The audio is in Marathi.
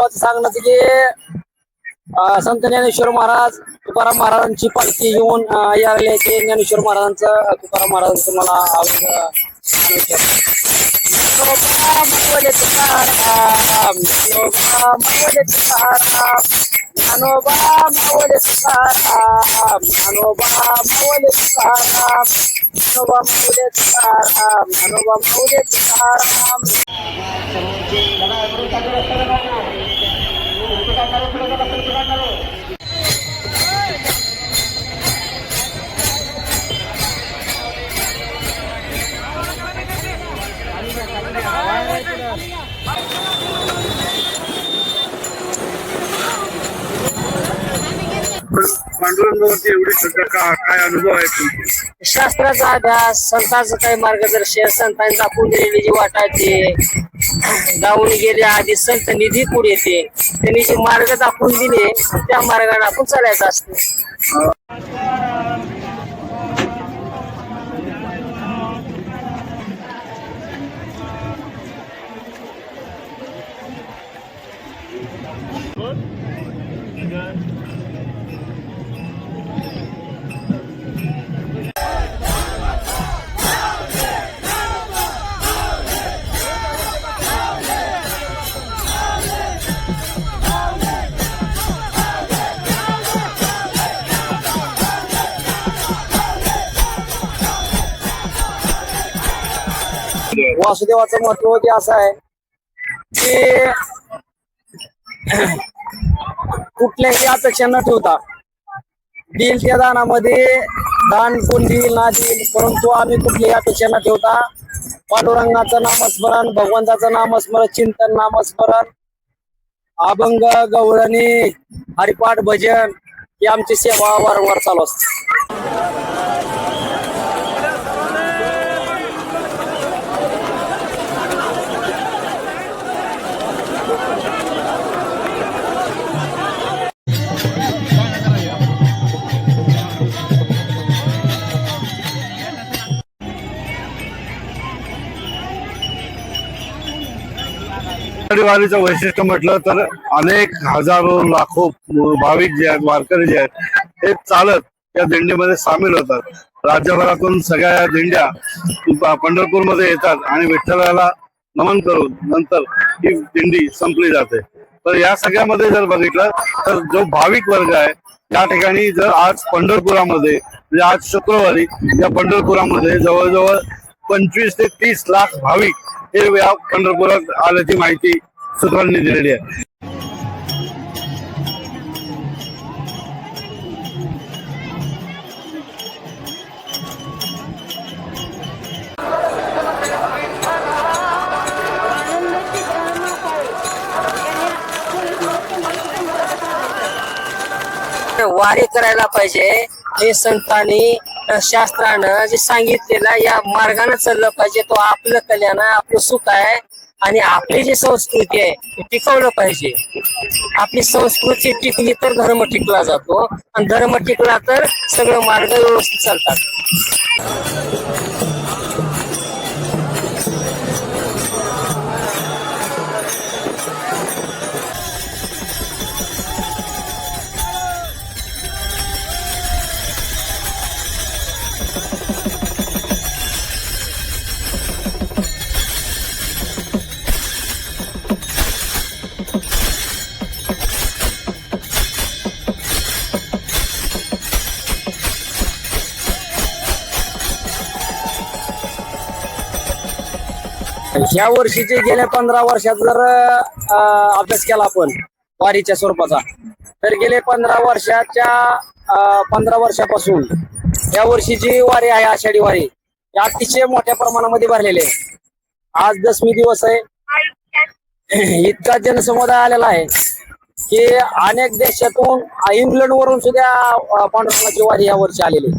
वासुदेवाचं सांगणं की संत ज्ञानेश्वर महाराज तुकाराम महाराजांची पालखी घेऊन यायला की ज्ञानेश्वर महाराजांचं तुकाराम महाराजांचं मला ज्ञानोबा मावले तुकाराम ज्ञानोबा मावले तुकाराम ज्ञानोबा मावले तुकाराम ज्ञानोबा मावले तुकाराम. पांडुरंगावरती एवढी श्रद्धा का, काय अनुभव आहे तुमचे? शास्त्राचा अभ्यास, संतांचं काही मार्गदर्शन, संतांनी दाखवून दिलेली जी वाटायची जाऊन गेले आधी संत निधी पुढे येते, त्यांनी जे मार्ग दाखवून दिले त्या मार्गाने आपण चालायचं असतं. वासुदेवाचं महत्व जे असं आहे की कुठल्याही अपेक्षा न ठेवता देईल त्या दानामध्ये दान कोण देईल ना देईल, परंतु आम्ही कुठलीही अपेक्षा न ठेवता पांडुरंगाचं नामस्मरण, भगवंताचं नामस्मरण, चिंतन, नामस्मरण, अभंग, गवळणी, हरिपाठ, भजन ही आमची सेवा वारंवार चालू असते. वारीचं वैशिष्ट्य म्हटलं तर अनेक हजारो लाखो भाविक जे आहेत, वारकरी जे आहेत, हे चालत या दिंडीमध्ये सामील होतात. राज्यभरातून सगळ्या दिंड्या पंढरपूरमध्ये येतात आणि विठ्ठलाला नमन करून नंतर ही दिंडी संपली जाते. तर या सगळ्यामध्ये जर बघितलं तर जो भाविक वर्ग आहे या ठिकाणी जर आज पंढरपुरामध्ये म्हणजे आज शुक्रवारी या पंढरपुरामध्ये जवळजवळ 25 ते 30 लाख भाविक हे या पंढरपुरात आल्याची माहिती सूत्रांनी दिलेली आहे. वारी करायला पाहिजे हे संतांनी शास्त्रानं जे सांगितलेलं या मार्गाने चाललं पाहिजे. तो आपलं कल्याण आहे, आपलं सुख आहे आणि आपली जी संस्कृती आहे ती टिकवलं पाहिजे. आपली संस्कृती टिकली तर धर्म टिकला जातो आणि धर्म टिकला तर सगळं मार्ग व्यवस्थित चालतात. ह्या वर्षीचे गेल्या 15 वर्षात जर अभ्यास केला आपण वारीच्या स्वरूपाचा, तर गेले 15 वर्षापासून या वर्षीची वारी आहे आषाढी वारी अतिशय मोठ्या प्रमाणामध्ये भरलेली आहे. आज 10मी दिवस आहे. इतका जनसमुदाय आलेला आहे की अनेक देशातून, इंग्लंड वरून सुद्धा पांडुरंगाची वारी या वर्षी आलेली.